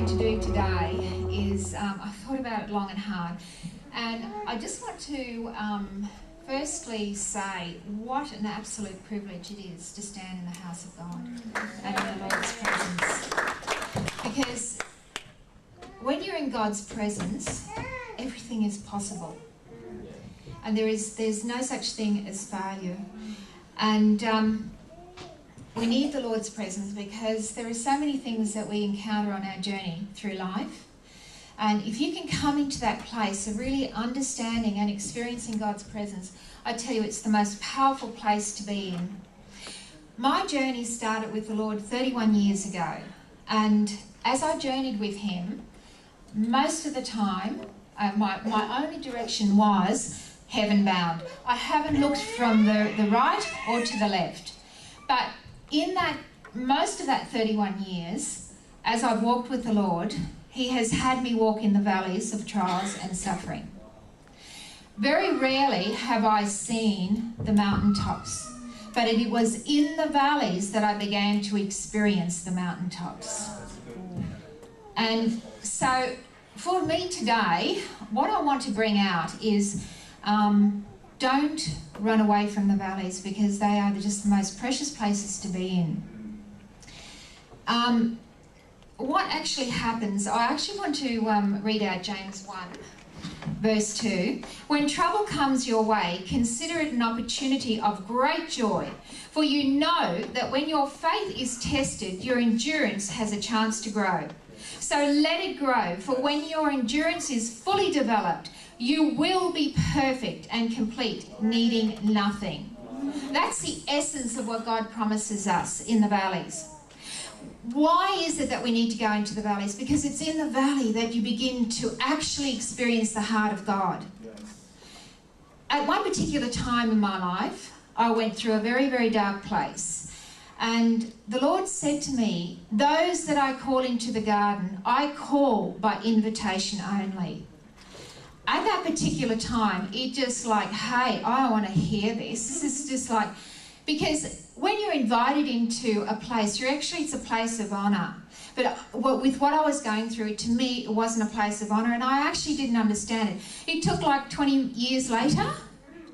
to do today is, I thought about it long and hard, and I just want to firstly say what an absolute privilege it is to stand in the house of God and in the Lord's presence. Because when you're in God's presence, everything is possible. And there's no such thing as failure. And we need the Lord's presence because there are so many things that we encounter on our journey through life. And if you can come into that place of really understanding and experiencing God's presence, I tell you, it's the most powerful place to be in. My journey started with the Lord 31 years ago. And as I journeyed with him, most of the time, my only direction was heaven bound. I haven't looked from the right or to the left. But in that, most of that 31 years, as I've walked with the Lord, he has had me walk in the valleys of trials and suffering. Very rarely have I seen the mountaintops, but it was in the valleys that I began to experience the mountaintops. And so for me today, what I want to bring out is don't run away from the valleys, because they are just the most precious places to be in. What actually happens, I actually want to read out James 1, verse 2. When trouble comes your way, consider it an opportunity of great joy, for you know that when your faith is tested, your endurance has a chance to grow. So let it grow, for when your endurance is fully developed, you will be perfect and complete, needing nothing. That's the essence of what God promises us in the valleys. Why is it that we need to go into the valleys? Because it's in the valley that you begin to actually experience the heart of God. At one particular time in my life, I went through a very, very dark place. And the Lord said to me, those that I call into the garden, I call by invitation only. At that particular time, it just like, hey, I want to hear this. This is just like, because when you're invited into a place, it's a place of honour. But with what I was going through, to me, it wasn't a place of honour, and I actually didn't understand it. It took like 20 years later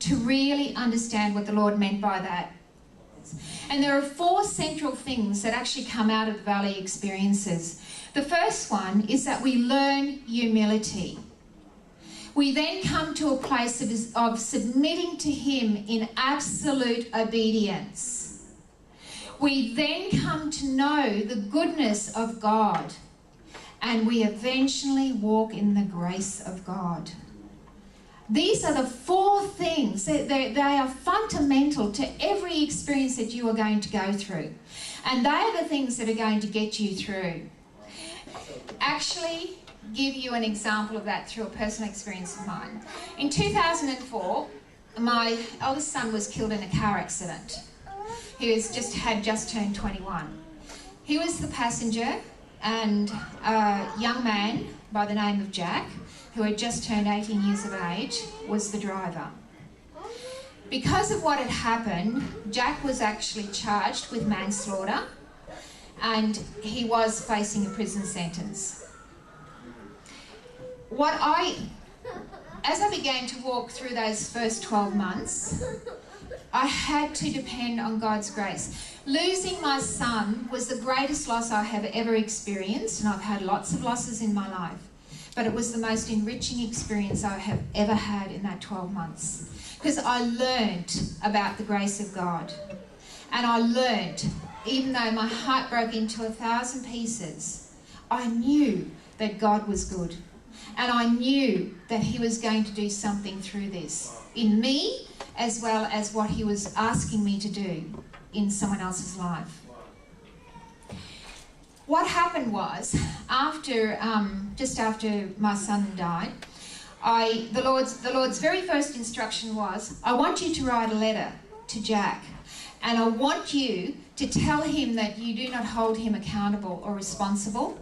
to really understand what the Lord meant by that. And there are 4 central things that actually come out of the valley experiences. The first one is that we learn humility. We then come to a place of submitting to him in absolute obedience. We then come to know the goodness of God, and we eventually walk in the grace of God. These are the 4 things. They are fundamental to every experience that you are going to go through. And they are the things that are going to get you through. Actually, give you an example of that through a personal experience of mine. In 2004, my eldest son was killed in a car accident. He had just turned 21. He was the passenger, and a young man by the name of Jack, who had just turned 18 years of age, was the driver. Because of what had happened, Jack was actually charged with manslaughter, and he was facing a prison sentence. As I began to walk through those first 12 months, I had to depend on God's grace. Losing my son was the greatest loss I have ever experienced, and I've had lots of losses in my life. But it was the most enriching experience I have ever had in that 12 months. Because I learned about the grace of God. And I learned, even though my heart broke into 1,000 pieces, I knew that God was good. And I knew that he was going to do something through this, in me, as well as what he was asking me to do in someone else's life. What happened was, just after my son died, the Lord's very first instruction was, I want you to write a letter to Jack, and I want you to tell him that you do not hold him accountable or responsible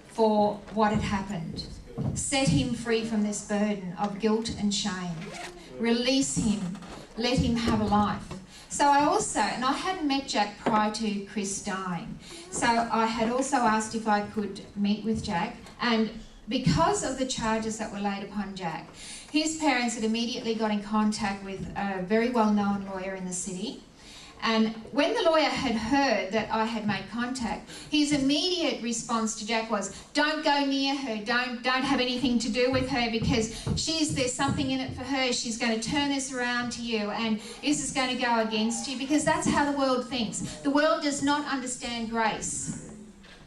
for what had happened. Set him free from this burden of guilt and shame. Release him. Let him have a life. So and I hadn't met Jack prior to Chris dying. So I had also asked if I could meet with Jack, and because of the charges that were laid upon Jack, his parents had immediately got in contact with a very well-known lawyer in the city. And when the lawyer had heard that I had made contact, his immediate response to Jack was, don't go near her, don't have anything to do with her, because there's something in it for her, she's going to turn this around to you, and this is going to go against you, because that's how the world thinks. The world does not understand grace.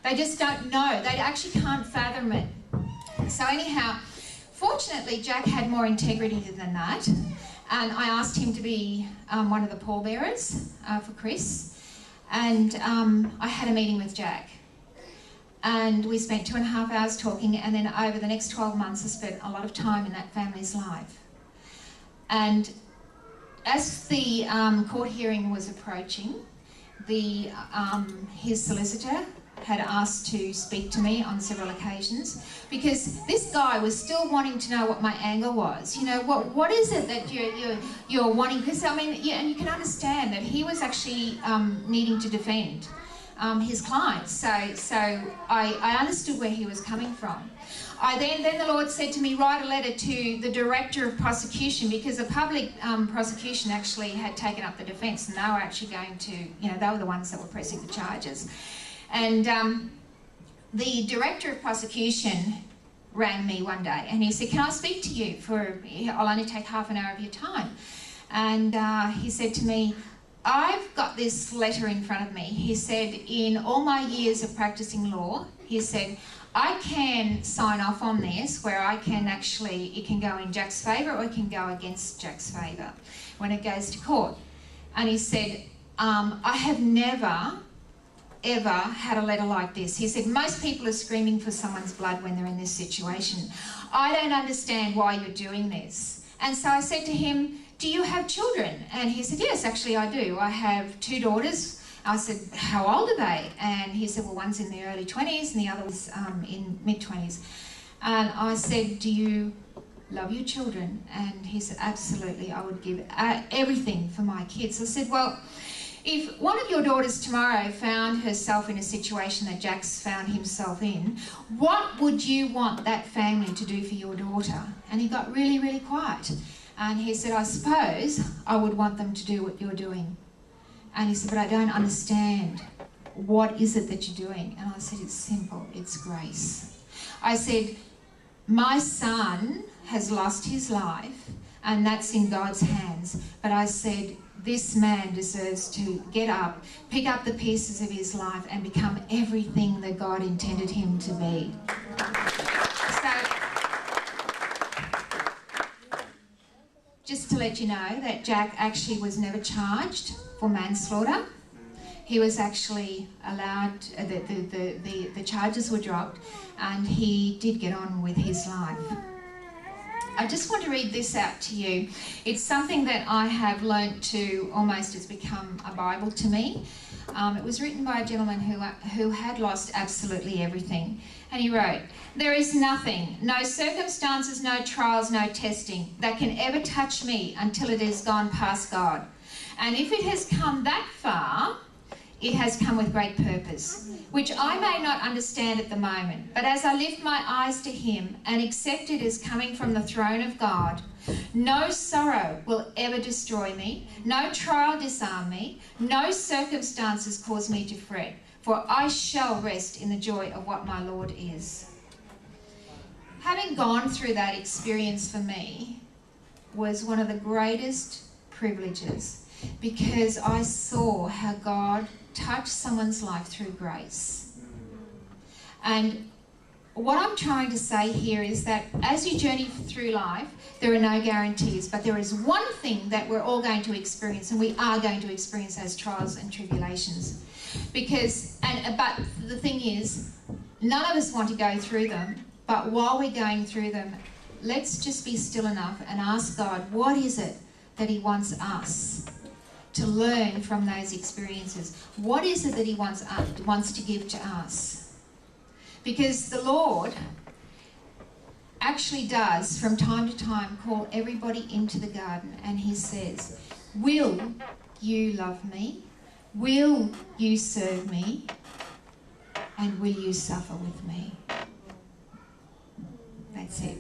They just don't know. They actually can't fathom it. So anyhow, fortunately, Jack had more integrity than that. And I asked him to be one of the pallbearers for Chris. And I had a meeting with Jack. And we spent 2.5 hours talking, and then over the next 12 months I spent a lot of time in that family's life. And as the court hearing was approaching, his solicitor had asked to speak to me on several occasions, because this guy was still wanting to know what my angle was. You know, what is it that you're wanting? Because I mean, yeah, and you can understand that he was actually needing to defend his clients. So I understood where he was coming from. Then the Lord said to me, write a letter to the director of prosecution, because the public prosecution actually had taken up the defence, and they were actually going to, they were the ones that were pressing the charges. And the director of prosecution rang me one day, and he said, can I speak to you I'll only take half an hour of your time. And he said to me, I've got this letter in front of me. He said, in all my years of practicing law, he said, I can sign off on this where it can go in Jack's favour or it can go against Jack's favour when it goes to court. And he said, I have never ever had a letter like this. He said, most people are screaming for someone's blood when they're in this situation. I don't understand why you're doing this. And so I said to him, do you have children? And he said, yes, actually I do. I have 2 daughters. I said, how old are they? And he said, well, one's in the early 20s and the other was in mid-20s. And I said, do you love your children? And he said, absolutely, I would give everything for my kids. I said, well, if one of your daughters tomorrow found herself in a situation that Jack's found himself in, what would you want that family to do for your daughter? And he got really, really quiet. And he said, I suppose I would want them to do what you're doing. And he said, but I don't understand. What is it that you're doing? And I said, it's simple, it's grace. I said, my son has lost his life, and that's in God's hands. But I said, this man deserves to get up, pick up the pieces of his life and become everything that God intended him to be. So, just to let you know that Jack actually was never charged for manslaughter. He was actually allowed, the charges were dropped, and he did get on with his life. I just want to read this out to you. It's something that I have learnt to almost has become a Bible to me. It was written by a gentleman who had lost absolutely everything. And he wrote, there is nothing, no circumstances, no trials, no testing that can ever touch me until it has gone past God. And if it has come that far, it has come with great purpose, which I may not understand at the moment. But as I lift my eyes to him and accept it as coming from the throne of God, no sorrow will ever destroy me, no trial disarm me, no circumstances cause me to fret, for I shall rest in the joy of what my Lord is. Having gone through that experience for me was one of the greatest privileges, because I saw how God touched someone's life through grace. And what I'm trying to say here is that as you journey through life, there are no guarantees, but there is one thing that we're all going to experience, and we are going to experience those trials and tribulations. But the thing is, none of us want to go through them, but while we're going through them, let's just be still enough and ask God, what is it that he wants us to learn from those experiences? What is it that he wants to give to us? Because the Lord actually does, from time to time, call everybody into the garden, and he says, will you love me? Will you serve me? And will you suffer with me? That's it.